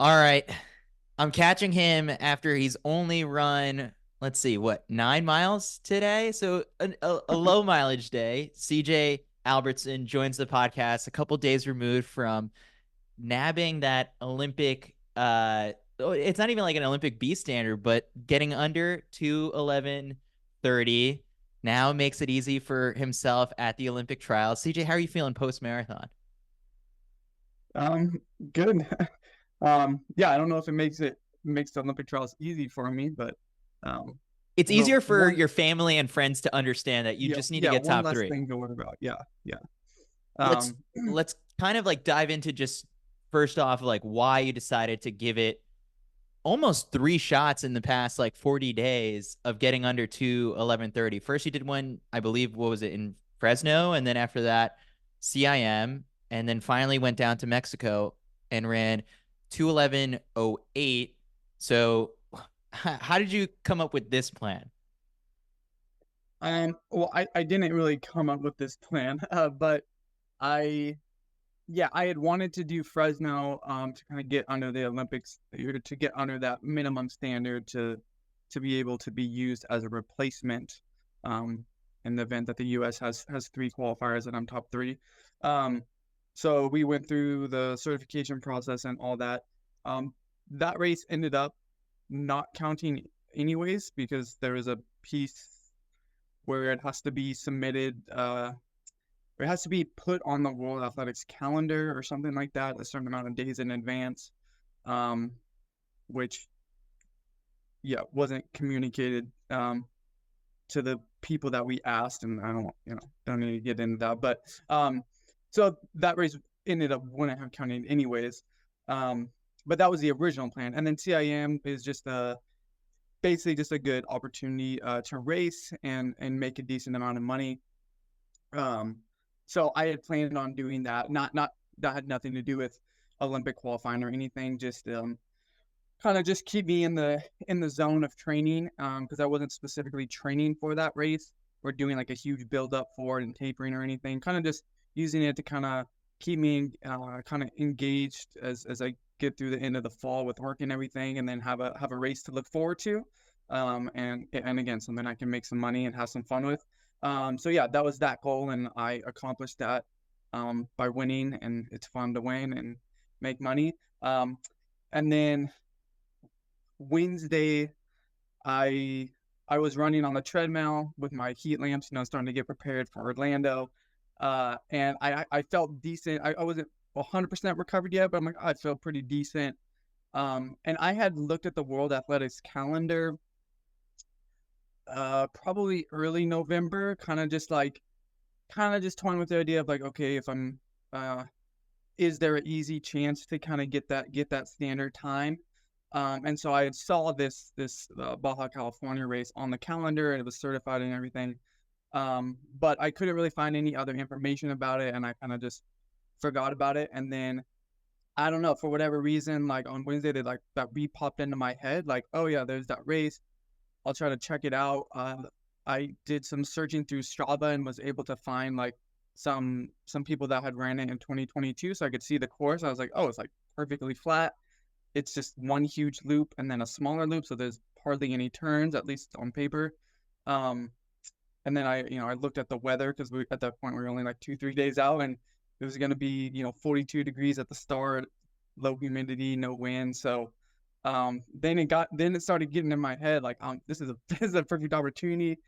All right. I'm catching him after he's only run, let's see, 9 miles today? So a low mileage day. CJ Albertson joins the podcast a couple days removed from nabbing that Olympic it's not even like an Olympic B standard, but getting under 2:11:30 now makes it easy for himself at the Olympic trials. CJ, how are you feeling post marathon? Um, Good. Yeah, I don't know if it makes the Olympic trials easy for me, but um, It's the easier for one, your family and friends to understand that you yeah, just need to yeah, get one top less three. thing to worry about. Yeah, yeah. let's Um, let's kind of like dive into just first off like why you decided to give it almost three shots in the past like 40 days of getting under 2:11:30. First you did one, I believe, what was it, in Fresno, and then after that CIM, and then finally went down to Mexico and ran 2:11:08. So how did you come up with this plan? well, I didn't really come up with this plan, but I, yeah, I had wanted to do Fresno, to kind of get under the Olympics, or to get under that minimum standard to be able to be used as a replacement, um, in the event that the U.S. has three qualifiers and I'm top three. Um, so we went through the certification process and all that. Um, that race ended up not counting anyways because there is a piece where it has to be submitted. It has to be put on the World Athletics calendar or something like that, a certain amount of days in advance, um, which, yeah, wasn't communicated, to the people that we asked, and I don't need to get into that, but so that race ended up wouldn't have counted anyways, but that was the original plan, and then CIM is just basically just a good opportunity to race and make a decent amount of money. Um, so I had planned on doing that. Not that had nothing to do with Olympic qualifying or anything. Just kind of just keep me in the zone of training. Because I wasn't specifically training for that race or doing like a huge build up for it and tapering or anything. Kind of just using it to kind of keep me kind of engaged as I get through the end of the fall with work and everything, and then have a race to look forward to. And again, something I can make some money and have some fun with. So yeah, that was that goal, and I accomplished that by winning, and it's fun to win and make money. And then Wednesday, I I was running on the treadmill with my heat lamps, starting to get prepared for Orlando. And I felt decent. I wasn't 100% recovered yet, but I'm like, I felt pretty decent. And I had looked at the World Athletics calendar probably early November, kind of just toying with the idea of like, okay, if I'm is there an easy chance to kind of get that standard time? And so I saw this Baja California race on the calendar, and it was certified and everything. But I couldn't really find any other information about it, and I kind of just forgot about it. And then I don't know, for whatever reason, like on Wednesday, they like that re-popped into my head, like, oh yeah, there's that race. I'll try to check it out. I did some searching through Strava and was able to find like some people that had ran it in 2022, so I could see the course. I was like, oh, it's like perfectly flat. It's just one huge loop and then a smaller loop, so there's hardly any turns, at least on paper. Um, and then I looked at the weather because we at that point we were only like 2-3 days out, and it was going to be 42 degrees at the start, low humidity, no wind. So then it started getting in my head like, this is a this is a perfect opportunity.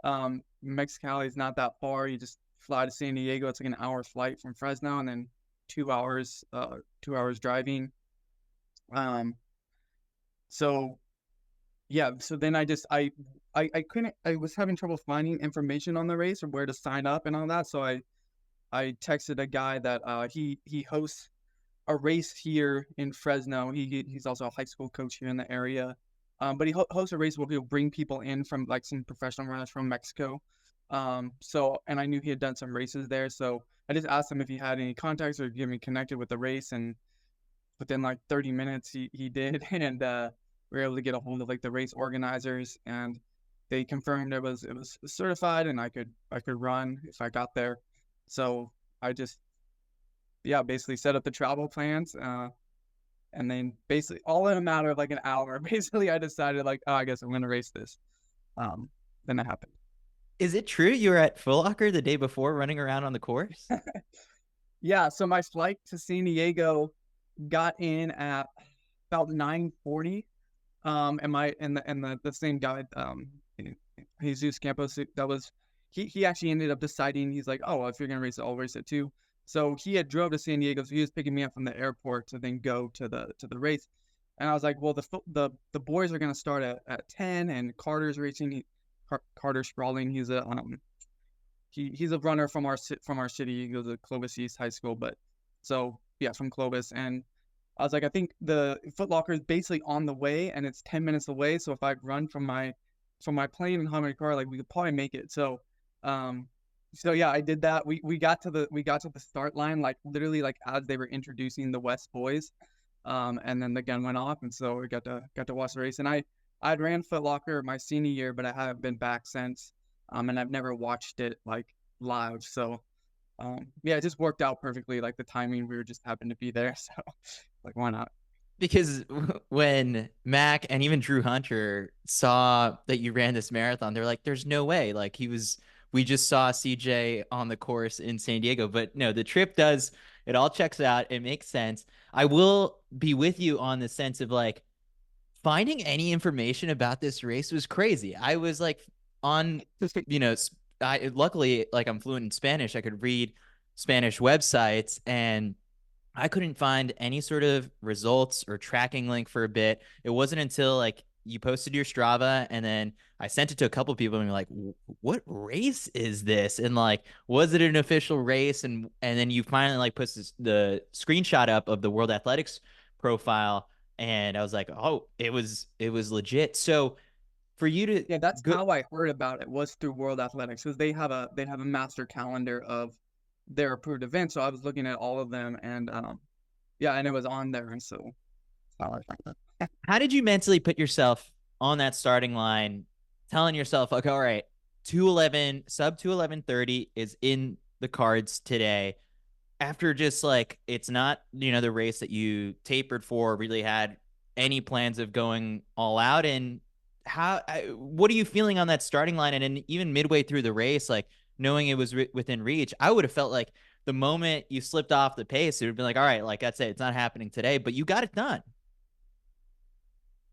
Mexicali is not that far. You just fly to San Diego. It's like an hour flight from Fresno, and then 2 hours driving. Um, so yeah, so then I couldn't. I was having trouble finding information on the race or where to sign up and all that. So I texted a guy that he hosts a race here in Fresno. He's also a high school coach here in the area. But he hosts a race where he'll bring people in from like some professional runners from Mexico. And I knew he had done some races there, so I just asked him if he had any contacts or get me connected with the race, and within like 30 minutes he did, and we were able to get a hold of like the race organizers, and they confirmed it was certified and I could run if I got there. So I just, yeah, basically set up the travel plans, And then basically all in a matter of like an hour, basically I decided like, oh, I guess I'm going to race this. Then that happened. Is it true you were at Foot Locker the day before running around on the course? Yeah. So my flight to San Diego got in at about 9:40. And the same guy, Jesus Campos, that was, he actually ended up deciding, he's like, oh, well, if you're going to race it, I'll race it too. So he had drove to San Diego. So he was picking me up from the airport to then go to the race. And I was like, well, the boys are going to start at 10, and Carter's racing. Carter Sprawling. He's a runner from our city. He goes to Clovis East High School, but so yeah, from Clovis. And I was like, I think the Foot Locker is basically on the way, and it's 10 minutes away. So if I run from my plane and hop in my car, like we could probably make it. So yeah, I did that. We got to the start line, like literally like as they were introducing the West boys, and then the gun went off, and so we got to watch the race. And I'd ran Foot Locker my senior year, but I haven't been back since, and I've never watched it like live. So yeah, it just worked out perfectly. Like the timing, we were just happened to be there, so like why not? Because when Mac and even Drew Hunter saw that you ran this marathon, they're like, there's no way. Like we just saw CJ on the course in San Diego. But no, the trip does, it all checks out. It makes sense. I will be with you on the sense of like finding any information about this race was crazy. I was like on, you know, I luckily like I'm fluent in Spanish. I could read Spanish websites and I couldn't find any sort of results or tracking link for a bit. It wasn't until like you posted your Strava and then I sent it to a couple people and you're like, what race is this? And like, was it an official race? And then you finally like put the screenshot up of the World Athletics profile. And I was like, oh, it was legit. So for you to Yeah, that's go, how I heard about it, was through World Athletics, because they have a master calendar of their approved events. So I was looking at all of them, and yeah, and it was on there, and so I like that. how did you mentally put yourself on that starting line, telling yourself, like, all right, 211, sub 211:30 is in the cards today? After just like, it's not, the race that you tapered for, really had any plans of going all out. And what are you feeling on that starting line? And then even midway through the race, like knowing it was within reach, I would have felt like the moment you slipped off the pace, it would be like, all right, like that's it. It's not happening today, but you got it done.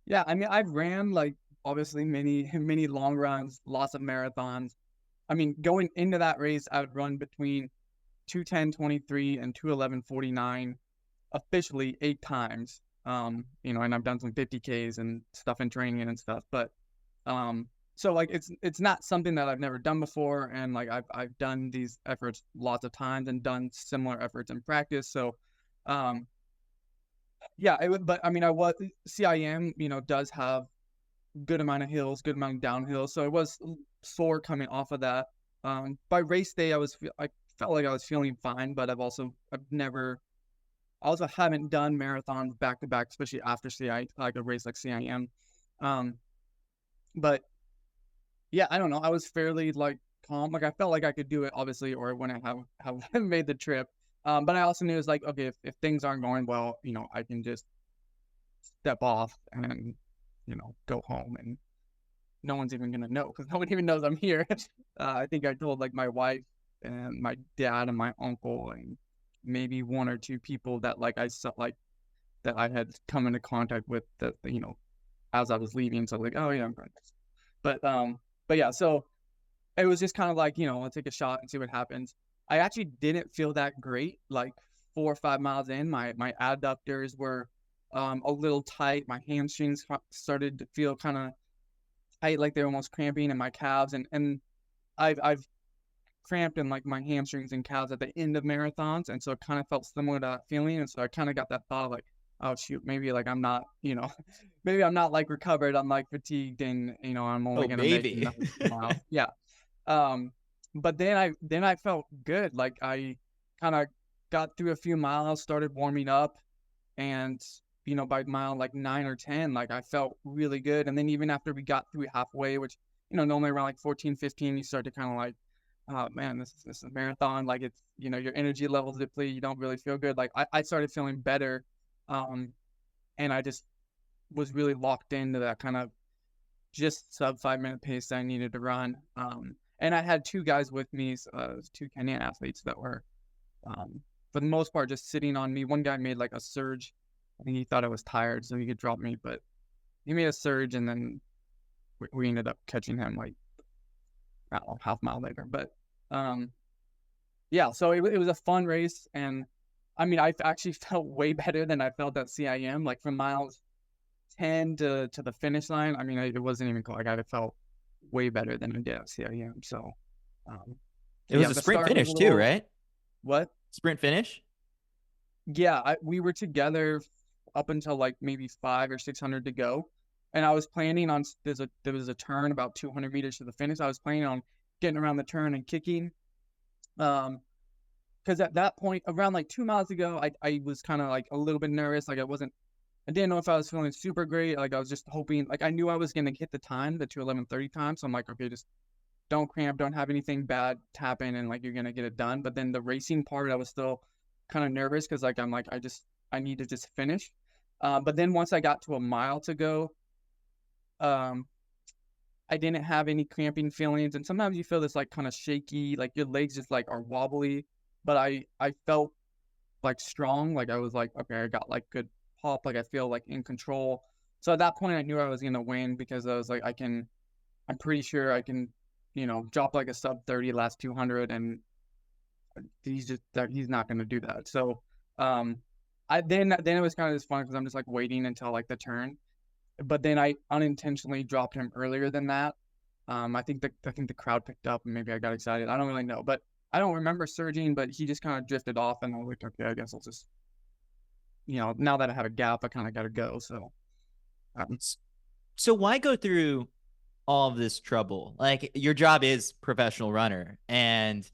Yeah, I mean, I've ran like obviously many many long runs, lots of marathons. I mean, going into that race, I would run between 2:10:23 and 2:11:49 officially 8 times. And I've done some 50Ks and stuff in training and stuff, but so like it's not something that I've never done before, and like I've done these efforts lots of times and done similar efforts in practice. So um yeah, it would, but I mean, I was CIM, does have good amount of hills, good amount of downhill, so I was sore coming off of that. By race day, I felt like I was feeling fine, but I've never, I also haven't done marathons back to back, especially after like a race like CIM. Um, but yeah, I don't know. I was fairly like calm. Like I felt like I could do it, obviously, or I wouldn't have made the trip. But I also knew it's like, okay, if things aren't going well, I can just step off and go home, and no one's even gonna know, because no one even knows I'm here. I think I told like my wife and my dad and my uncle and maybe one or two people that like I saw, like that I had come into contact with, that as I was leaving. So like, oh yeah, I'm going. But yeah, so it was just kind of like, let's take a shot and see what happens. I actually didn't feel that great. Like 4 or 5 miles in, my adductors were a little tight. My hamstrings started to feel kind of tight, like they're almost cramping in my calves, and I've cramped in like my hamstrings and calves at the end of marathons, and so it kind of felt similar to that feeling. And so I kind of got that thought like, oh shoot, maybe like I'm not, maybe I'm not like recovered. I'm like fatigued, and I'm only Oh, gonna make baby. another 2 miles. Yeah. But then I felt good. Like I kind of got through a few miles, started warming up, and by mile like 9 or 10, like I felt really good. And then even after we got through halfway, which normally around like 14, 15, you start to kind of like, oh man, this is a marathon. Like it's your energy levels deplete. You don't really feel good. Like I started feeling better. and I just was really locked into that kind of just sub 5 minute pace that I needed to run. And I had two guys with me, two Kenyan athletes that were, for the most part, just sitting on me. One guy made like a surge. I think he thought I was tired, so he could drop me, but he made a surge, and then we ended up catching him like, I don't know, half mile later. But yeah, so it was a fun race, and I mean, I actually felt way better than I felt at CIM. Like from miles 10 to the finish line, I mean, it wasn't even close. Like I felt way better than I did at CIM. So it was a sprint finish too, right? What? Sprint finish? Yeah, we were together up until like maybe 500 or 600 to go, and I was planning on there was a turn about 200 meters to the finish. I was planning on getting around the turn and kicking, because at that point, around like 2 miles ago, I was kind of like a little bit nervous. Like I didn't know if I was feeling super great. Like I was just hoping, like I knew I was gonna hit the time, the 2:11:30 time. So I'm like, okay, just don't cramp, don't have anything bad happen, and like you're gonna get it done. But then the racing part, I was still kind of nervous because like I'm like I need to just finish. But then once I got to a mile to go, I didn't have any cramping feelings. And sometimes you feel this like kind of shaky, like your legs just like are wobbly. But I felt like strong. Like I was like, okay, I got like good pop. Like I feel like in control. So at that point, I knew I was gonna win because I was like, I'm pretty sure I can, drop like a sub 30 last 200, and he's not gonna do that. So then it was kind of just fun because I'm just like waiting until like the turn, but then I unintentionally dropped him earlier than that. I think the crowd picked up and maybe I got excited. I don't really know, but I don't remember surging, but he just kind of drifted off, and I was like, okay, I guess I'll just, now that I have a gap, I kind of got to go. So why go through all of this trouble? Like your job is professional runner, and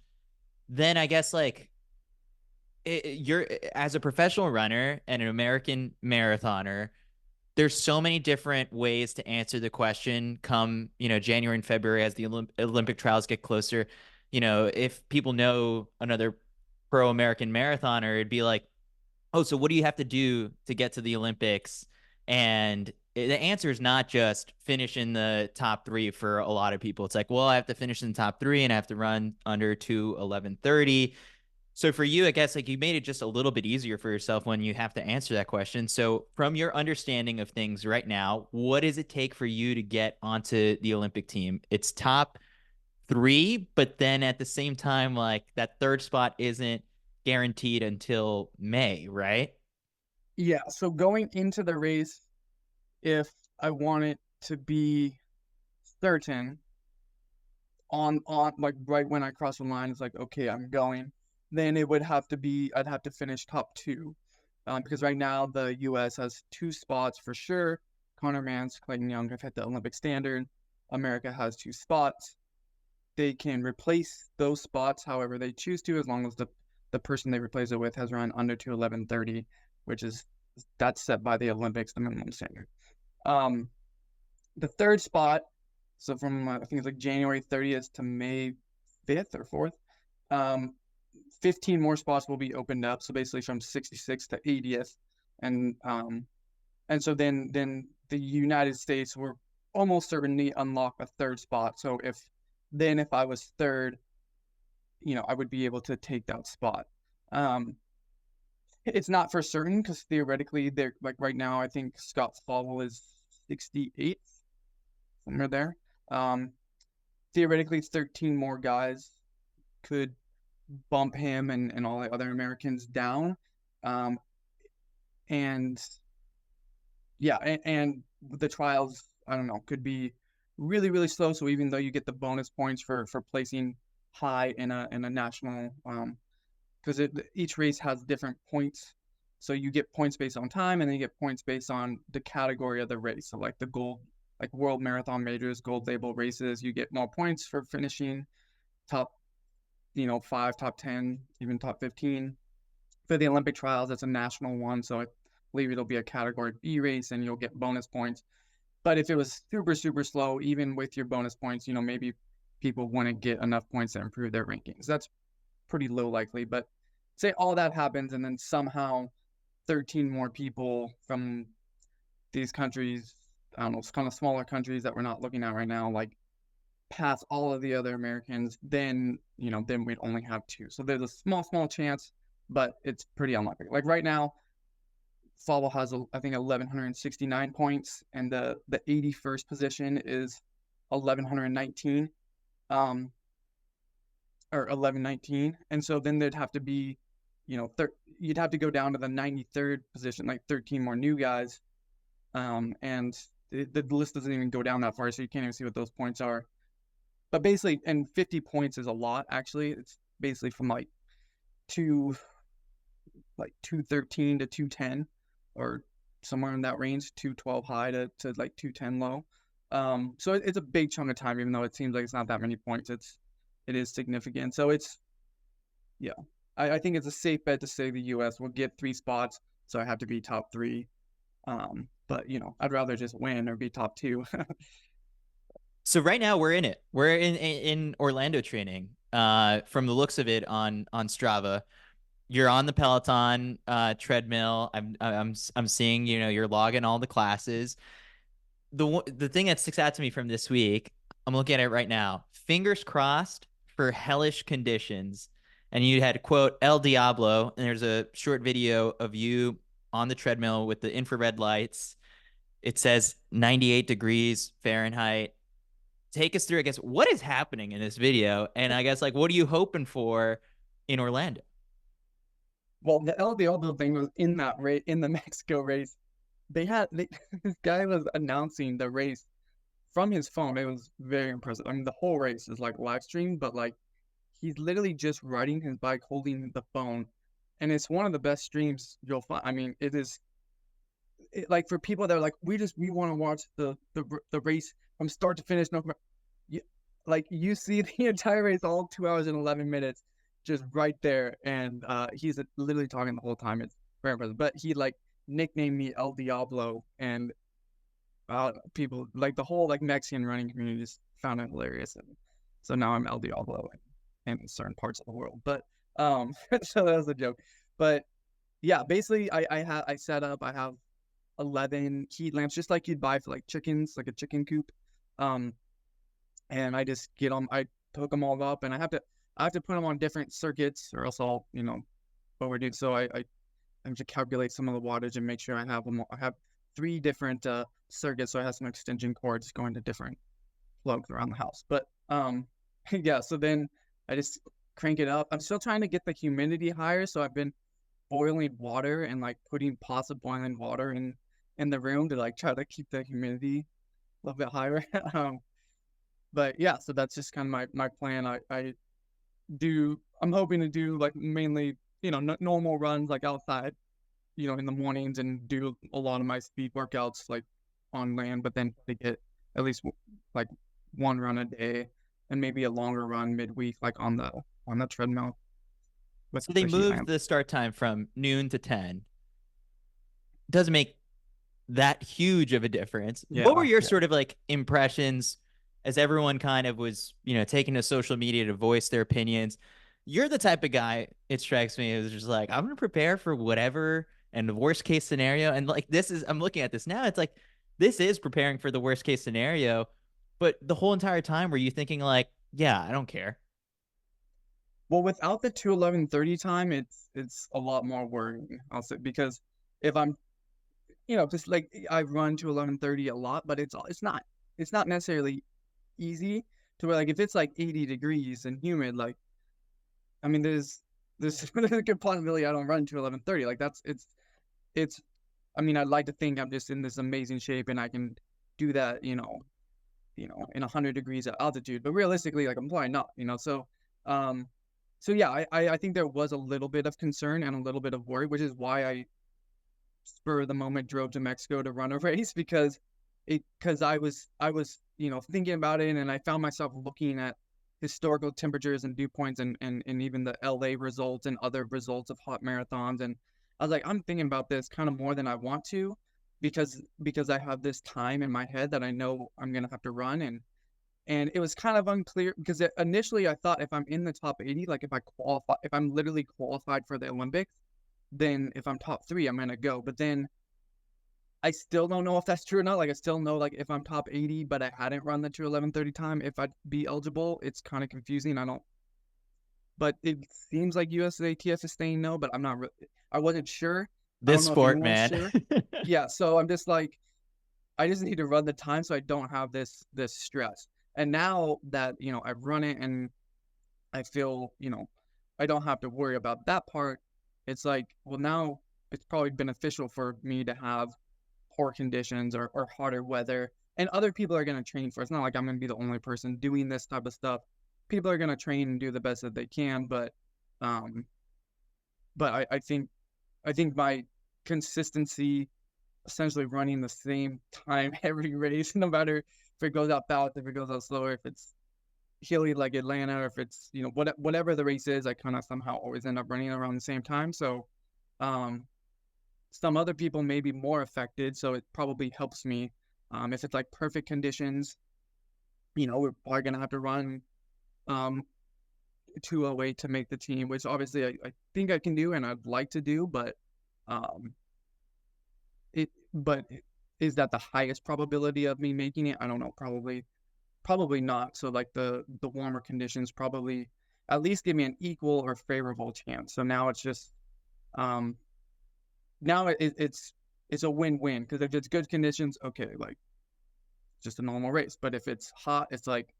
then I guess like you're as a professional runner and an American marathoner, there's so many different ways to answer the question come, January and February as the Olympic trials get closer. If people know another pro American marathoner, it'd be like, oh, so what do you have to do to get to the Olympics? And the answer is not just finish in the top three for a lot of people. It's like, well, I have to finish in the top three and I have to run under 2:11:30. So for you, I guess like you made it just a little bit easier for yourself when you have to answer that question. So from your understanding of things right now, what does it take for you to get onto the Olympic team? It's top three, but then at the same time, like that third spot isn't guaranteed until May, right? Yeah. So going into the race, if I want it to be certain on like right when I cross the line, it's like, okay, I'm going, then it would have to be, I'd have to finish top two. Because right now the US has 2 spots for sure. Connor Mantz, Clayton Young have hit the Olympic standard. America has 2 spots. They can replace those spots however they choose to, as long as the person they replace it with has run under 2:11:30, which is, that's set by the Olympics, the minimum standard. The third spot, so from I think it's like January 30th to May 5th or 4th, 15 more spots will be opened up. So basically from 66th to 80th, and so then the United States will almost certainly unlock a third spot. So if I was third, I would be able to take that spot. It's not for certain because theoretically, they're like right now, I think Scott Fowle is 68th, somewhere there. Theoretically, 13 more guys could bump him and all the other Americans down. And yeah, and the trials, I don't know, could be really, really slow. So even though you get the bonus points for placing high in a national, because each race has different points. So you get points based on time, and then you get points based on the category of the race. So like the gold, like World Marathon Majors, gold label races, you get more points for finishing top, 5, top 10, even top 15. For the Olympic trials, it's a national one. So I believe it'll be a category B race and you'll get bonus points. But if it was super, super slow, even with your bonus points, maybe people wouldn't get enough points to improve their rankings. That's pretty low likely, but say all that happens and then somehow 13 more people from these countries, I don't know, it's kind of smaller countries that we're not looking at right now, like pass all of the other Americans, then then we'd only have 2. So there's a small chance, but it's pretty unlikely. Like right now, Fable has I think 1,169 points, and the 81st position is 1,119, or 1119, and so then there'd have to be, you'd have to go down to the 93rd position, like 13 more new guys, and the list doesn't even go down that far, so you can't even see what those points are. But basically, and 50 points is a lot. Actually, it's basically from like 213 to 210, or somewhere in that range, 212 high to like 210 low. So it's a big chunk of time, even though it seems like it's not that many points. It is significant. So I think it's a safe bet to say the U.S. will get 3 spots. So I have to be top 3. But I'd rather just win or be top 2. So right now we're in it. We're in Orlando training. From the looks of it on Strava, you're on the Peloton treadmill. I'm seeing you're logging all the classes. The thing that sticks out to me from this week, I'm looking at it right now. Fingers crossed for hellish conditions. And you had quote El Diablo, and there's a short video of you on the treadmill with the infrared lights. It says 98 degrees Fahrenheit. Take us through, I guess, what is happening in this video, and I guess like what are you hoping for in Orlando? Well, the El Diablo thing was in that race, in the Mexico race. This guy was announcing the race from his phone. It was very impressive. I mean, the whole race is like live streamed, but like he's literally just riding his bike holding the phone, and it's one of the best streams you'll find. I mean, like for people that are like, we want to watch the race from start to finish. No, you see the entire race, all 2 hours and 11 minutes, just right there, and he's literally talking the whole time. It's very impressive. But he like nicknamed me El Diablo, and people like the whole like Mexican running community just found it hilarious, and so now I'm El Diablo in certain parts of the world. But so that was a joke. But yeah, basically I set up. I have 11 heat lamps, just like you'd buy for like chickens, like a chicken coop. And I just I hook them all up, and I have to put them on different circuits, or else I'll overdo. So I have to calculate some of the wattage and make sure I have them. I have 3 different circuits, so I have some extension cords going to different plugs around the house. But yeah, so then I just crank it up. I'm still trying to get the humidity higher, so I've been boiling water and like putting pots of boiling water in the room to like try to keep the humidity a little bit higher. But yeah, so that's just kind of my plan. I'm hoping to do like mainly normal runs like outside, in the mornings, and do a lot of my speed workouts like on land, but then to get at least like 1 run a day, and maybe a longer run midweek, like on the treadmill. So they moved the start time from noon to 10. Doesn't make that huge of a difference. Yeah, what were your sort of like impressions as everyone kind of was, taking to social media to voice their opinions? You're the type of guy, it strikes me, is just like, I'm going to prepare for whatever and the worst case scenario. And like, I'm looking at this now. It's like, this is preparing for the worst case scenario. But the whole entire time, were you thinking like, yeah, I don't care? Well, without the 2:11:30 time, it's a lot more worrying, I'll say, because if I'm, just like I run to 11:30 a lot, but it's not necessarily easy to where like if it's like 80 degrees and humid, like I mean there's a good possibility I don't run to 11:30. Like it's I mean, I'd like to think I'm just in this amazing shape and I can do that, in 100 degrees at altitude, but realistically, like I'm probably not, so yeah, I think there was a little bit of concern and a little bit of worry, which is why I spur of the moment drove to Mexico to run a race, because I was thinking about it, and I found myself looking at historical temperatures and dew points and even the LA results and other results of hot marathons, and I was like, I'm thinking about this kind of more than I want to, because I have this time in my head that I know I'm gonna have to run, and it was kind of unclear, because initially I thought if I'm in the top 80, like if I'm literally qualified for the Olympics, then if I'm top 3, I'm gonna go. But then I still don't know if that's true or not. Like, I still know, like, if I'm top 80, but I hadn't run the 2:11:30 time, if I'd be eligible. It's kind of confusing. But it seems like USATF is saying no, but I'm not really, I wasn't sure. I This don't know if sport, anyone's man. sure. Yeah. So I'm just like, I just need to run the time so I don't have this stress. And now that, I've run it and I feel, I don't have to worry about that part. It's like, well, now it's probably beneficial for me to have poor conditions or hotter weather. And other people are going to train for it. It's not like I'm going to be the only person doing this type of stuff. People are going to train and do the best that they can. Um, but I think my consistency, essentially running the same time every race, no matter if it goes out fast, if it goes out slower, if it's hilly like Atlanta, or if it's, whatever the race is, I kind of somehow always end up running around the same time. So um, some other people may be more affected, so it probably helps me. If it's like perfect conditions, we're probably gonna have to run 2:08 to make the team, which obviously I think I can do and I'd like to do, but um, but is that the highest probability of me making it? I don't know. Probably not. So like the warmer conditions probably at least give me an equal or favorable chance. So now it's just now it's a win-win, because if it's good conditions, okay, like just a normal race. But if it's hot, it's like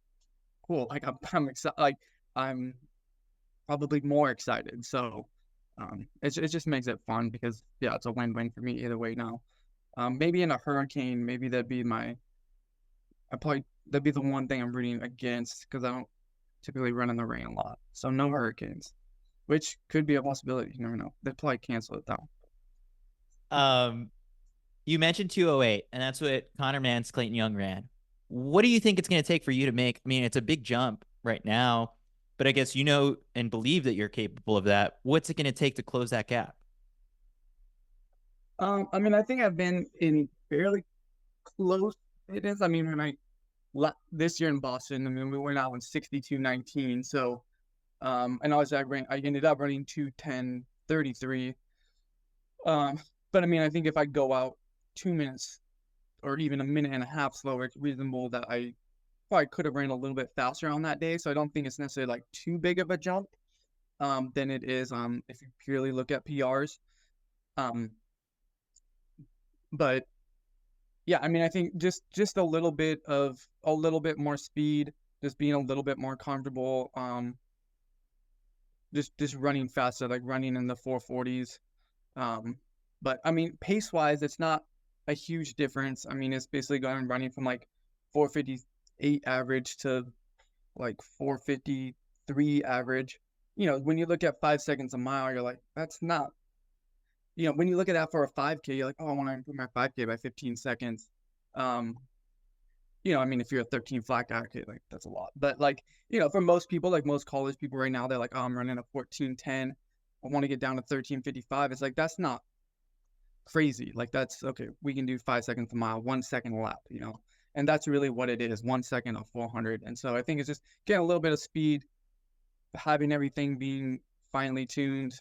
cool. Like I'm excited. Like I'm probably more excited. So it just makes it fun, because yeah, it's a win-win for me either way now. Maybe in a hurricane, maybe that'd be the one thing I'm rooting against, because I don't typically run in the rain a lot. So no hurricanes, which could be a possibility. You never know. They'd probably cancel it though. You mentioned 2:08, and that's what Connor Mantz, Clayton Young ran. What do you think it's going to take for you to make? I mean, it's a big jump right now, but I guess you know and believe that you're capable of that. What's it going to take to close that gap? I mean, I think I've been in fairly close fitness. I mean, this year in Boston, I mean, we went out in 62:19. So, and I ended up running 2:10:33. But I mean, I think if I go out 2 minutes or even a minute and a half slower, it's reasonable that I probably could have ran a little bit faster on that day. So I don't think it's necessarily like too big of a jump than it is if you purely look at PRs. Um, but yeah, I mean, I think just a little bit more speed, just being a little bit more comfortable, just running faster, like running in the 440s. But I mean, pace wise, it's not a huge difference. I mean, it's basically going running from like 458 average to like 453 average. When you look at 5 seconds a mile, you're like, that's not. When you look at that for a 5K, you're like, oh, I want to improve my 5K by 15 seconds. I mean, if you're a 13 flat guy, okay, like that's a lot. But like, for most people, like most college people right now, they're like, oh, I'm running a 14:10. I want to get down to 13:55. It's like, that's not crazy. Like, that's okay. We can do 5 seconds a mile, 1 second a lap, and that's really what it is, 1 second of 400. And so I think it's just getting a little bit of speed, having everything being finely tuned,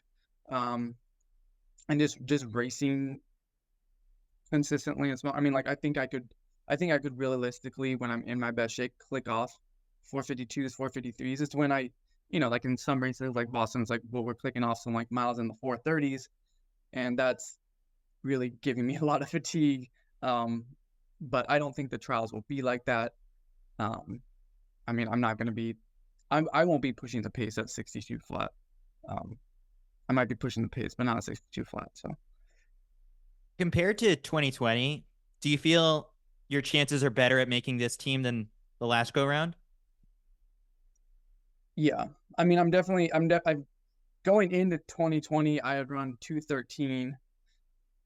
and just racing consistently as well. I mean, like, I think I could realistically, when I'm in my best shape, click off 452s, 453s. It's when like in some races like Boston's like, well, we're clicking off some like miles in the 430s, and that's really giving me a lot of fatigue. But I don't think the trials will be like that. I mean, I won't be pushing the pace at 62 flat. I might be pushing the pace, but not at 62 flat. So Compared to 2020, do you feel your chances are better at making this team than the last go round? yeah, I mean, I'm going into 2020. I had run 2:13,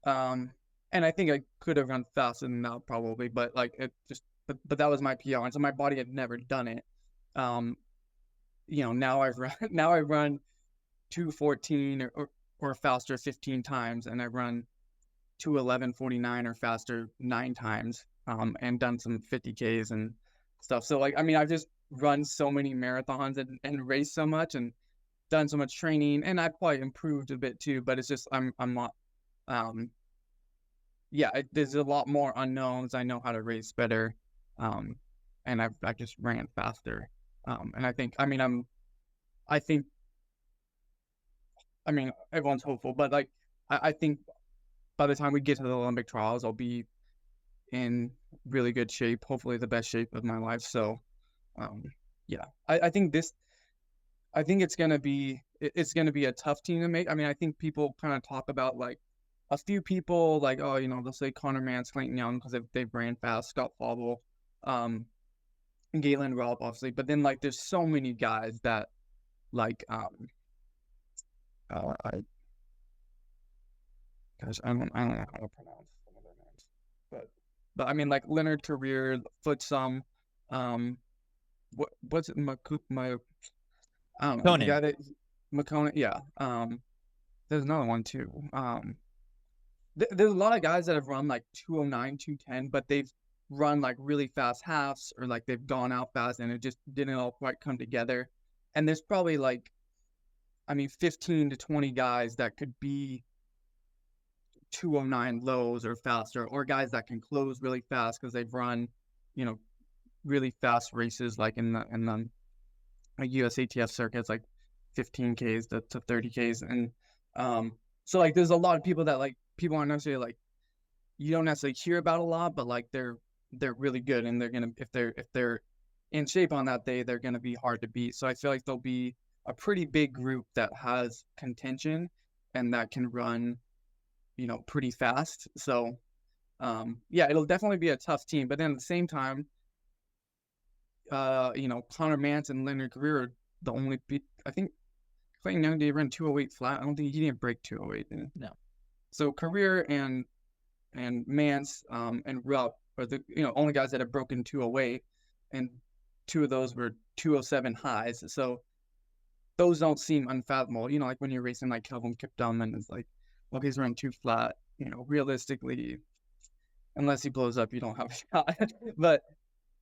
and I think I could have run faster than that probably, but like but that was my PR, and so my body had never done it. Now I run 2:14 or faster 15 times, and I've run 2:11:49 or faster 9 times, and done some 50Ks and stuff. So like, I mean, I've just run so many marathons and raced so much and done so much training, and I probably improved a bit too, but it's just I'm not there's a lot more unknowns. I know how to race better, and I just ran faster. And I think, I think, everyone's hopeful, but like, I think by the time we get to the Olympic trials, I'll be in really good shape, hopefully the best shape of my life. So, yeah, I think it's gonna be a tough team to make. I think people kind of talk about like a few people, like, oh, they'll say Connor Mantz, Clayton Young, because they've ran fast, Scott Fauble, and Galen Robb, obviously. But then like there's so many guys that like I gosh, I don't know how to pronounce some of their names, but I mean like Leonard Career, Footsum, what's it, my I don't know, the Conan. guy that McCona, yeah. There's another one too. There's a lot of guys that have run like 209, 210, but they've run like really fast halves, or like they've gone out fast and it just didn't all quite come together. And there's probably like, 15 to 20 guys that could be 209 lows or faster, or guys that can close really fast because they've run, really fast races like in the like USATF circuits, like 15Ks to 30Ks. And so like there's a lot of people that like people aren't necessarily like, you don't necessarily hear about a lot, but like they're really good, and they're gonna, if they're in shape on that day, they're gonna be hard to beat. So I feel like there'll be a pretty big group that has contention and that can run, pretty fast. So yeah, it'll definitely be a tough team. But then at the same time, Connor Mantz and Leonard Career are the only I think Clayton Young did run 208 flat. I don't think he didn't break 208. No. So Career and Mantz and Rupp are the only guys that have broken 208, and two of those were 207 highs. So those don't seem unfathomable. Like when you're racing like Kelvin Kiptum, and it's like, well, he's run 2 flat. Realistically, unless he blows up, you don't have a shot. But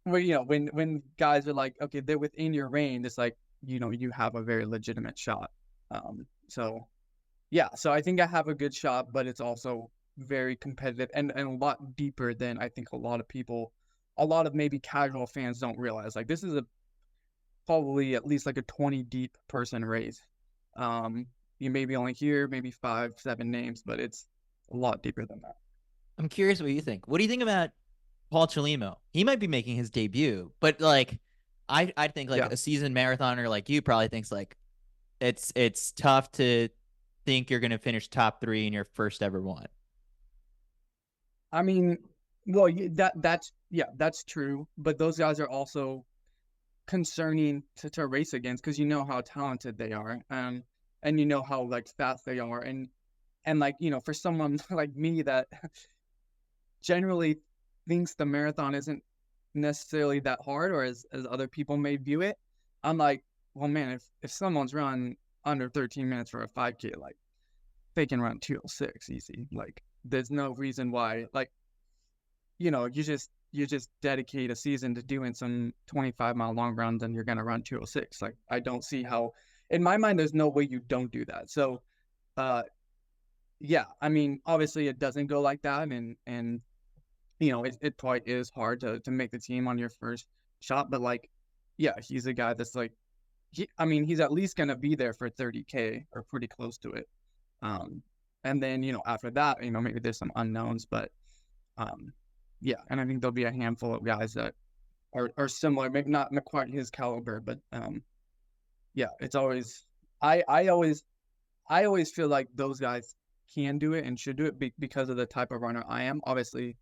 when guys are like, okay, they're within your range, it's like, you have a very legitimate shot. So yeah, so I think I have a good shot, but it's also very competitive and a lot deeper than I think a lot of maybe casual fans don't realize. Like this is probably at least like a 20 deep person race. You maybe only hear maybe 5-7 names, but it's a lot deeper than that. I'm curious what you think. What do you think about Paul Chalimo? He might be making his debut, but like I think like Yeah. a seasoned marathoner like you probably thinks like it's tough to think you're gonna finish top 3 in your first ever one. Well, that's true, but those guys are also concerning to race against, because you know how talented they are, and how like fast they are, and like for someone like me that generally thinks the marathon isn't necessarily that hard, or as other people may view it, I'm like, well, man, if someone's run under 13 minutes for a 5K, like they can run 206 easy. Like there's no reason why, like, you just dedicate a season to doing some 25-mile long runs and you're going to run 206. Like I don't see how, in my mind, there's no way you don't do that. So yeah, obviously it doesn't go like that, and it probably is hard to make the team on your first shot, but like, yeah, he's a guy that's like, he's at least going to be there for 30K or pretty close to it. And then, after that, maybe there's some unknowns, but yeah, and I think there'll be a handful of guys that are similar, maybe not quite his caliber, but yeah, it's always, I always feel like those guys can do it and should do it because of the type of runner I am. Obviously,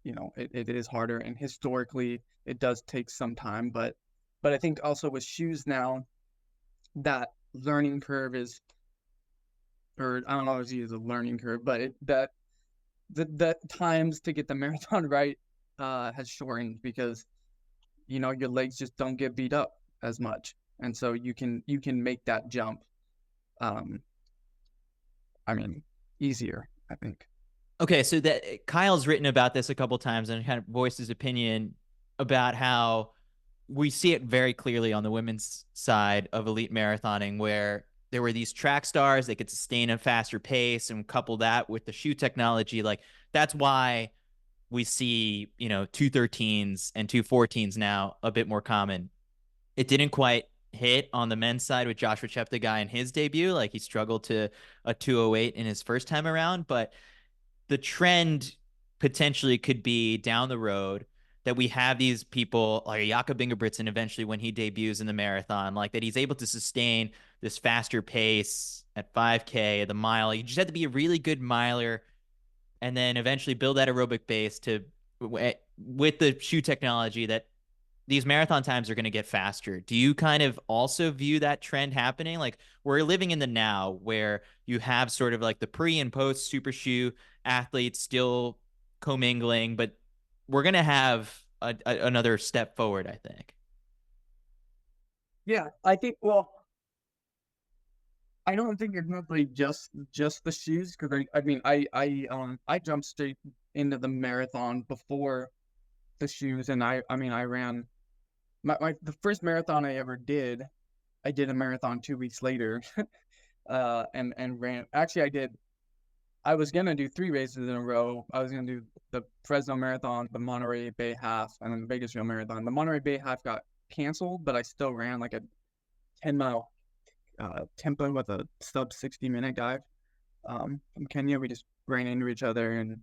it is harder, and historically it does take some time, but I think also with shoes now, that learning curve is, or I don't know if it's a learning curve, but the times to get the marathon right has shortened, because your legs just don't get beat up as much, and so you can make that jump easier, I think. Okay, so that Kyle's written about this a couple times and kind of voiced his opinion about how we see it very clearly on the women's side of elite marathoning, where there were these track stars that could sustain a faster pace, and couple that with the shoe technology. Like that's why we see, 213s and 214s now a bit more common. It didn't quite hit on the men's side with Joshua Cheptegei in his debut. Like he struggled to a 208 in his first time around, but the trend potentially could be down the road that we have these people like Jakob Ingebrigtsen eventually when he debuts in the marathon, like that he's able to sustain this faster pace at 5K, the mile. You just have to be a really good miler and then eventually build that aerobic base to with the shoe technology that these marathon times are going to get faster. Do you kind of also view that trend happening? Like we're living in the now where you have sort of like the pre and post super shoe athletes still commingling, but we're going to have another step forward, I think. Yeah, I think, well, I don't think it's necessarily just the shoes, because I jumped straight into the marathon before the shoes, and I ran the first marathon I ever did. I did a marathon 2 weeks later, and ran. Actually, I was gonna do 3 races in a row. I was gonna do the Fresno Marathon, the Monterey Bay Half, and then the Bakersfield Marathon. The Monterey Bay Half got canceled, but I still ran like a 10-mile tempo with a sub 60-minute guy from Kenya. We just ran into each other, and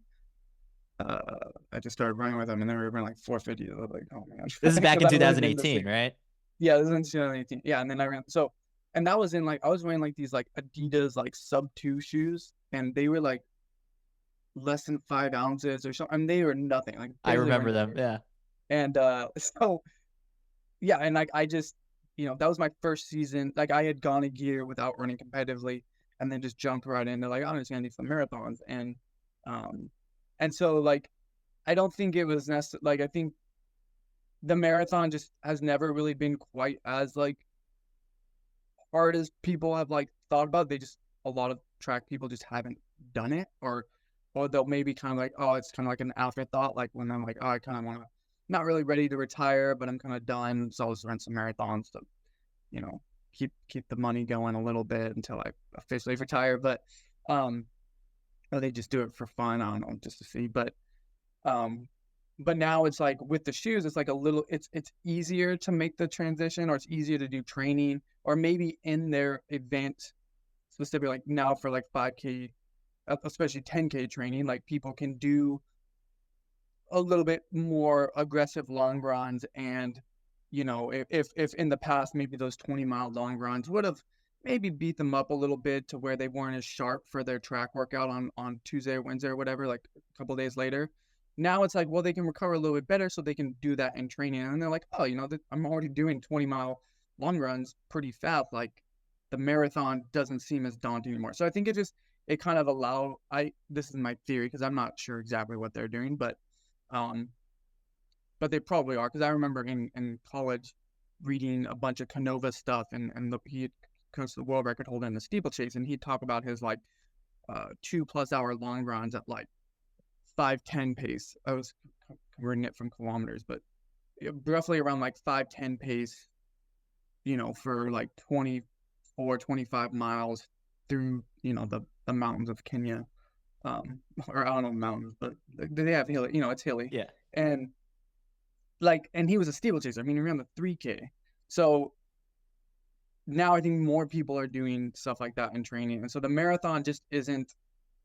I just started running with him, and then we were running like 450. I was like, oh my gosh. This is back in 2018, right? Yeah, this is in 2018. Yeah, and then I ran. So, and that was in like, I was wearing like these like Adidas like sub 2 shoes, and they were like less than 5 ounces or something. I mean, they were nothing. Like I remember them. Yeah. And so yeah, and like I just, that was my first season. Like I had gone a year without running competitively, and then just jumped right into like, I'm just gonna do some marathons. And so like I don't think it was necessary. Like I think the marathon just has never really been quite as like hard as people have like thought about. They just, a lot of track people just haven't done it, or they'll maybe kind of like, oh, it's kind of like an afterthought, like when I'm like, oh, I kind of want to, not really ready to retire, but I'm kind of done, so I'll just run some marathons to keep the money going a little bit until I officially retire. But or they just do it for fun, I don't know, just to see. But now it's like with the shoes, it's like a little, it's easier to make the transition, or it's easier to do training, or maybe in their event specifically, like now for like 5K, especially 10K training, like people can do a little bit more aggressive long runs. And if in the past maybe those 20-mile long runs would have maybe beat them up a little bit to where they weren't as sharp for their track workout on Tuesday or Wednesday or whatever, like a couple days later. Now it's like, well, they can recover a little bit better, so they can do that in training. And they're like, oh, I'm already doing 20-mile long runs pretty fast. Like the marathon doesn't seem as daunting anymore. So I think it kind of this is my theory, because I'm not sure exactly what they're doing, but they probably are, because I remember in college reading a bunch of Canova stuff, and he coached the world record holder in the steeplechase, and he'd talk about his like 2+ hour long runs at like 5:10 pace. I was converting it from kilometers, but roughly around like 5:10 pace, for like 24-25 miles through the mountains of Kenya, or I don't know mountains, but they have hilly, it's hilly. Yeah. And he was a steeplechaser. I mean, he ran the 3K. So now I think more people are doing stuff like that in training, and so the marathon just isn't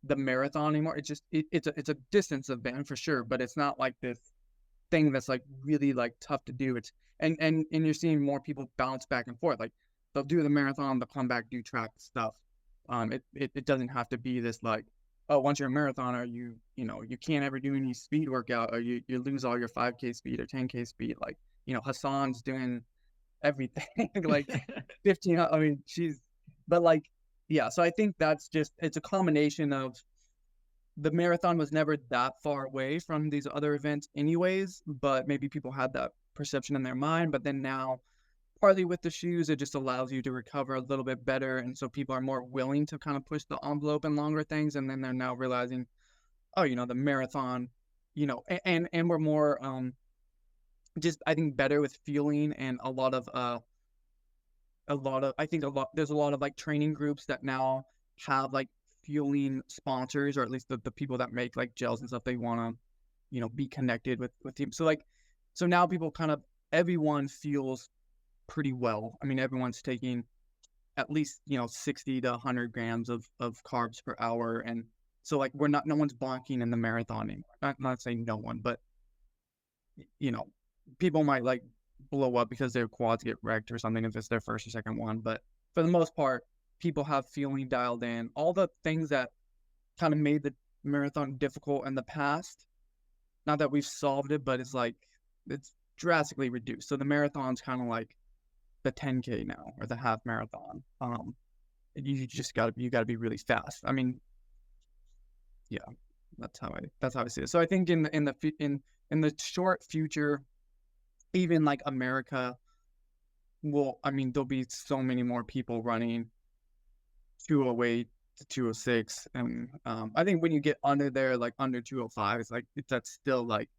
the marathon anymore. It's just it's a distance event for sure, but it's not like this thing that's like really like tough to do. It's and you're seeing more people bounce back and forth. Like they'll do the marathon, they'll come back, do track stuff. It doesn't have to be this like, oh, once you're a marathoner, you can't ever do any speed workout, or you lose all your 5K speed or 10K speed. Like, Hassan's doing everything like 15. I mean, but like, yeah. So I think that's it's a combination of the marathon was never that far away from these other events anyways, but maybe people had that perception in their mind. But then now, partly with the shoes, it just allows you to recover a little bit better, and so people are more willing to kind of push the envelope in longer things. And then they're now realizing, oh, the marathon, and we're more just, I think, better with fueling, and a lot of there's a lot of like training groups that now have like fueling sponsors, or at least the people that make like gels and stuff. They want to, be connected with teams. So now people everyone feels pretty well. I mean, everyone's taking at least 60 to 100 grams of carbs per hour, and so like no one's bonking in the marathon anymore. Not saying no one, but people might like blow up because their quads get wrecked or something if it's their first or second one. But for the most part, people have feeling dialed in. All the things that kind of made the marathon difficult in the past, not that we've solved it, but it's drastically reduced. So the marathon's kind of like the 10K now, or the half marathon. You just gotta be really fast. I mean, yeah, that's how I see it. So I think in the short future, even like America there'll be so many more people running 208 to 206, and I think when you get under there, like under 205, it's like that's still like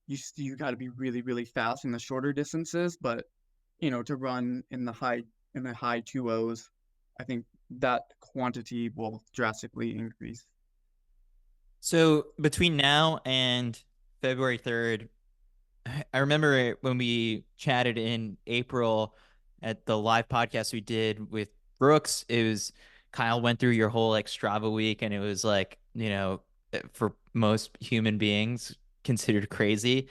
you got to be really really fast in the shorter distances, but to run in the high 2Os, I think that quantity will drastically increase. So between now and February 3rd, I remember when we chatted in April at the live podcast we did with Brooks. It was Kyle went through your whole like Strava week, and it was like, for most human beings considered crazy.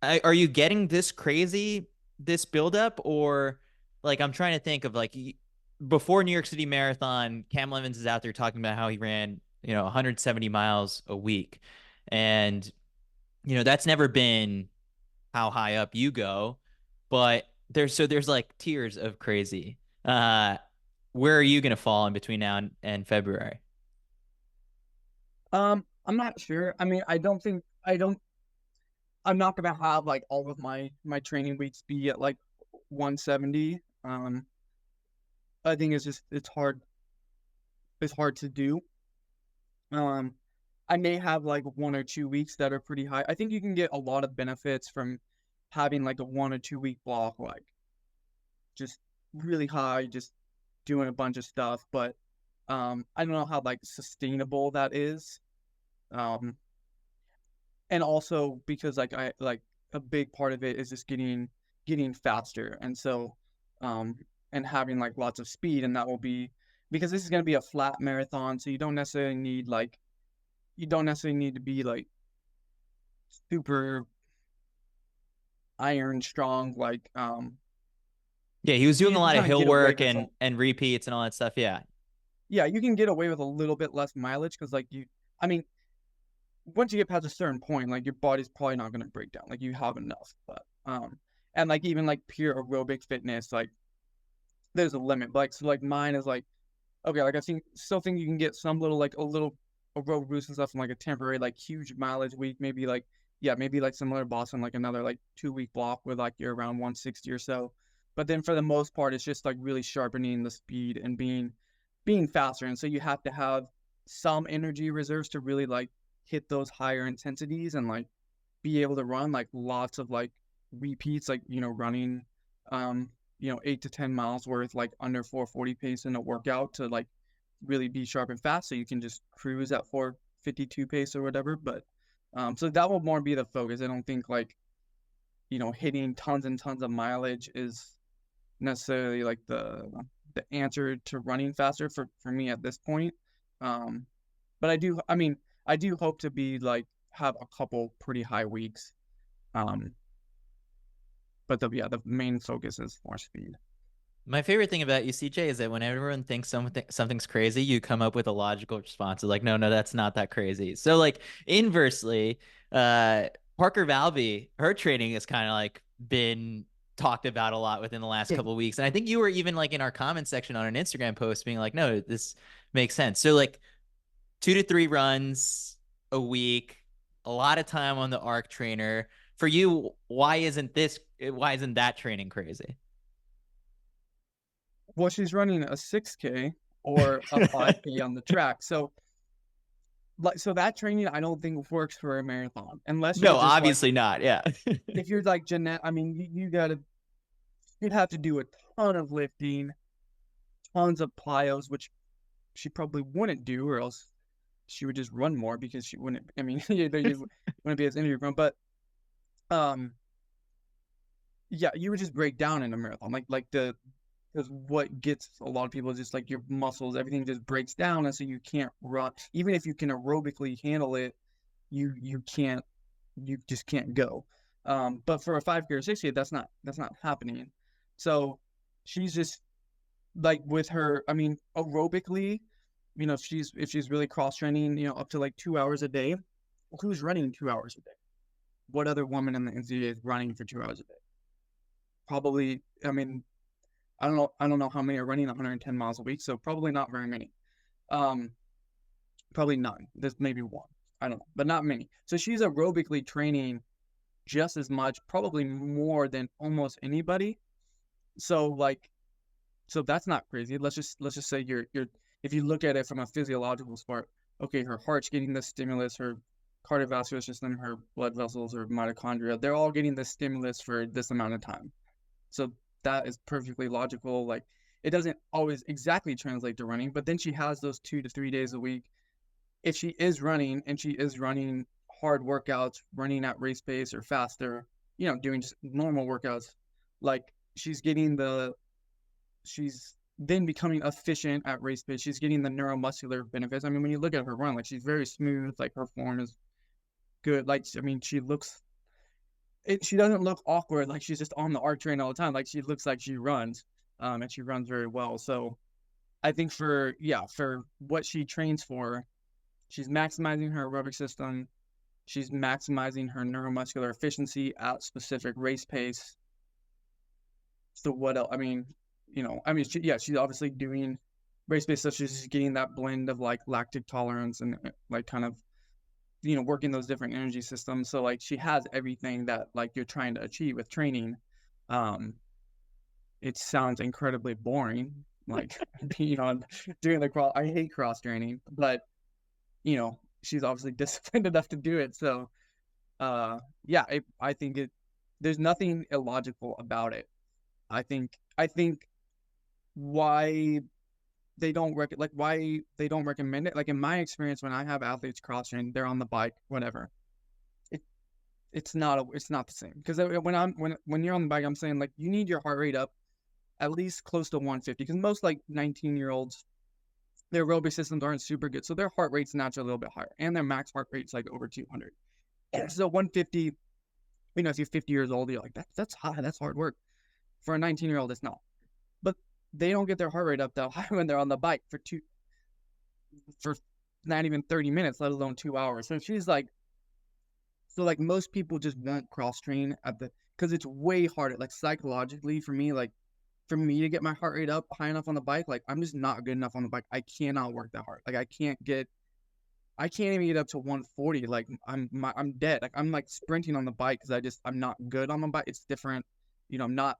Are you getting this crazy, this buildup, or like I'm trying to think of like before New York City Marathon, Cam Evans is out there talking about how he ran 170 miles a week, and that's never been how high up you go, but there's like tiers of crazy. Where are you gonna fall in between now and February? I'm not sure. I mean, I'm not gonna have like all of my training weeks be at like 170. I think it's hard to do. I may have like 1 or 2 weeks that are pretty high. I think you can get a lot of benefits from having like a 1 or 2 week block, like just really high, just doing a bunch of stuff. But I don't know how like sustainable that is. And also because like a big part of it is just getting faster, and so and having like lots of speed, and that will be because this is going to be a flat marathon, so you don't necessarily need to be like super iron strong, like Yeah, he was doing you a can lot of kind of hill get away work with and repeats and all that stuff. Yeah. yeah, you can get away with a little bit less mileage because like I mean, once you get past a certain point, like your body's probably not going to break down, like you have enough. But and like even like pure aerobic fitness, like there's a limit. But, like so like mine is like okay, like I still think you can get some little like a little aerobic boost and stuff from like a temporary like huge mileage week, maybe like maybe like similar to Boston, like another like 2 week block where like you're around 160 or so. But then for the most part, it's just like really sharpening the speed and being faster, and so you have to have some energy reserves to really like hit those higher intensities and like be able to run like lots of like repeats, like running 8 to 10 miles worth like under 440 pace in a workout to like really be sharp and fast, so you can just cruise at 452 pace or whatever. But so that will more be the focus. I don't think like hitting tons and tons of mileage is necessarily like the answer to running faster for me at this point. But I do hope to be like have a couple pretty high weeks. But the main focus is more speed. My favorite thing about you, CJ, is that when everyone thinks something's crazy, you come up with a logical response. Like, no, that's not that crazy. So, like, inversely, Parker Valby, her training has kind of like been talked about a lot within the last couple of weeks. And I think you were even like in our comment section on an Instagram post being like, no, this makes sense. So, like, 2 to 3 runs a week, a lot of time on the arc trainer. For you, why isn't that training crazy? Well, she's running a 6K or a 5K on the track. So that training I don't think works for a marathon unless you're no, just obviously like, not. Yeah. if you're like Jeanette, I mean, you gotta She'd have to do a ton of lifting, tons of plyos, which she probably wouldn't do, or else she would just run more because she wouldn't. I mean, you wouldn't be as injury prone. But um, yeah, you would just break down in a marathon, like the because what gets a lot of people is just like your muscles, everything just breaks down, and so you can't run. Even if you can aerobically handle it, you can't, you just can't go. But for a 5K or 6K, that's not happening. So she's just like with her. I mean, aerobically, if she's really cross training, up to like 2 hours a day. Who's running 2 hours a day? What other woman in the NCAA is running for 2 hours a day? Probably. I mean, I don't know how many are running 110 miles a week, so probably not very many. Um, Probably none. There's maybe one. I don't know, but not many. So she's aerobically training just as much, probably more than almost anybody. So like, so that's not crazy. Let's just say you're if you look at it from a physiological part, okay, her heart's getting the stimulus, her cardiovascular system, her blood vessels, her mitochondria, they're all getting the stimulus for this amount of time. So that is perfectly logical. Like it doesn't always exactly translate to running, but then she has those 2 to 3 days a week. If she is running and she is running hard workouts, running at race pace or faster, doing just normal workouts, like she's then becoming efficient at race pace. She's getting the neuromuscular benefits. I mean, when you look at her run, like she's very smooth, like her form is good. Like, I mean, she doesn't look awkward, like she's just on the arc train all the time. Like she looks like she runs, and she runs very well. So I think for what she trains for, she's maximizing her aerobic system. She's maximizing her neuromuscular efficiency at specific race pace. So what else? I mean, she's obviously doing race pace, so she's getting that blend of like lactic tolerance and like kind of working those different energy systems. So like she has everything that like you're trying to achieve with training. Um, it sounds incredibly boring, like being on doing the cross. I hate cross training, but she's obviously disciplined enough to do it. So yeah, I think there's nothing illogical about it. I think why why they don't recommend it. Like in my experience, when I have athletes cross train, they're on the bike, whatever. It it's not the same because when you're on the bike, I'm saying like you need your heart rate up at least close to 150 because most like 19-year-olds, their aerobic systems aren't super good, so their heart rate's naturally a little bit higher, and their max heart rate's like over 200. So 150, if you're 50 years old, you're like that's high, that's hard work. For a 19-year-old, it's not. But they don't get their heart rate up that high when they're on the bike for not even 30 minutes, let alone 2 hours. So like most people just won't cross train because it's way harder. Like psychologically for me, like for me to get my heart rate up high enough on the bike, like I'm just not good enough on the bike. I cannot work that hard. Like I can't even get up to 140. Like I'm dead. Like I'm like sprinting on the bike because I'm not good on the bike. It's different. I'm not.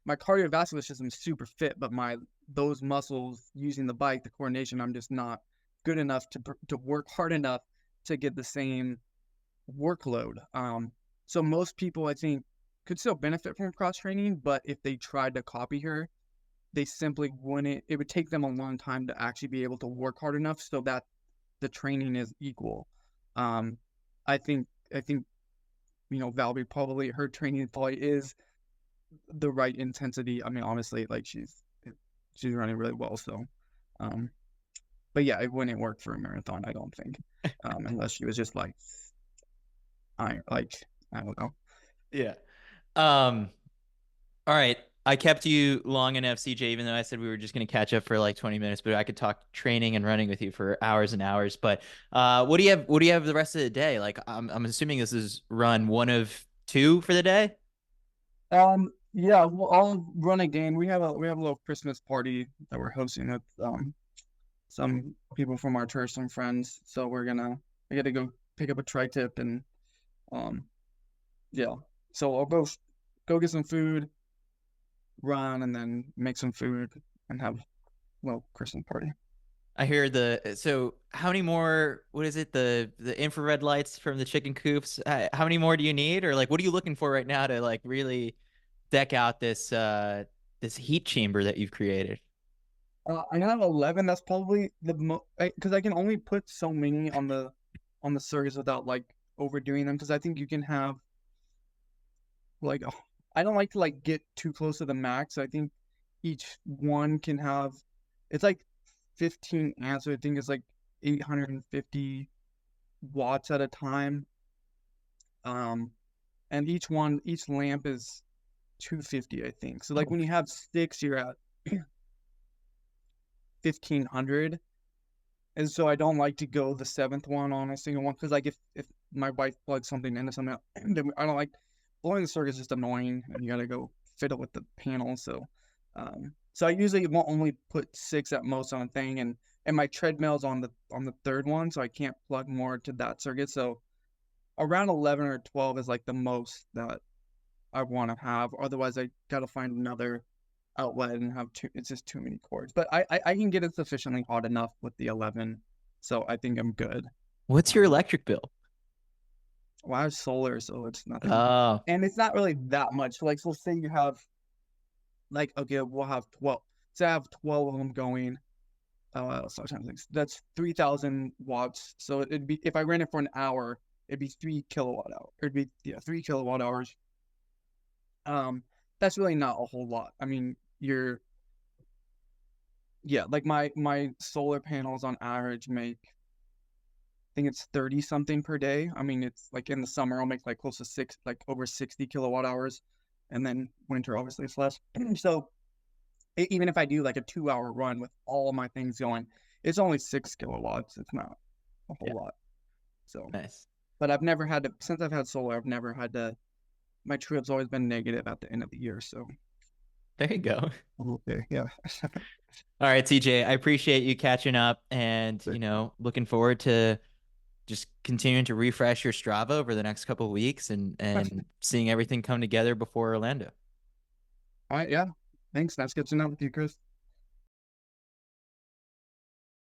My cardiovascular system is super fit, but those muscles using the bike, the coordination, I'm just not good enough to work hard enough to get the same workload. So most people, I think, could still benefit from cross training, but if they tried to copy her, they simply wouldn't. It would take them a long time to actually be able to work hard enough so that the training is equal. I think Valerie, probably her training probably is the right intensity. I mean, honestly, like she's running really well. So, but yeah, it wouldn't work for a marathon, I don't think, unless she was just like, I don't know. Yeah. All right. I kept you long enough, CJ, even though I said we were just going to catch up for like 20 minutes, but I could talk training and running with you for hours and hours. But what do you have the rest of the day? Like I'm assuming this is run one of two for the day. Yeah, well, I'll run again. We have a little Christmas party that we're hosting with some people from our church, some friends. So we got to go pick up a tri-tip and um yeah. So I'll go get some food, run, and then make some food and have a little Christmas party. I hear so how many more, what is it? The infrared lights from the chicken coops. How many more do you need? Or like, what are you looking for right now to like really deck out this this heat chamber that you've created? I have 11. That's probably the most, because I can only put so many on the circuits without like overdoing them. Because I think you can have like, I don't like to like get too close to the max. I think each one can have, it's like 15 amps. So I think it's like 850 watts at a time. And each lamp is 250, I think. So like when you have six, you're at 1500. And so I don't like to go the seventh one on a single one because like if my wife plugs something into something else, I don't like blowing the circuit is just annoying and you gotta go fiddle with the panel. So I usually won't only put six at most on a thing, and my treadmill's on the third one, so I can't plug more to that circuit. So around 11 or 12 is like the most that I want to have. Otherwise, I gotta find another outlet and have two. It's just too many cords. But I can get it sufficiently hot enough with the 11, so I think I'm good. What's your electric bill? Well, I have solar, so it's nothing, Oh, and it's not really that much. Like, so say you have, like, okay, we'll have 12. Say I have 12 of them going. So that's 3,000 watts. So it'd be, if I ran it for an hour, it'd be 3 kilowatt hour. It'd be 3 kilowatt hours. That's really not a whole lot. I mean, like my solar panels on average make, I think it's 30 something per day. I mean, it's like in the summer I'll make like close to like over 60 kilowatt hours, and then winter obviously it's less. So even if I do like a 2-hour run with all of my things going, it's only 6 kilowatts. It's not a whole lot. So nice. But I've never had to, since I've had solar, I've never had to, my trip's always been negative at the end of the year. So There you go. okay, yeah. All right, TJ, I appreciate you catching up and, looking forward to just continuing to refresh your Strava over the next couple of weeks and seeing everything come together before Orlando. All right, yeah. Thanks. Nice catching up with you, Chris.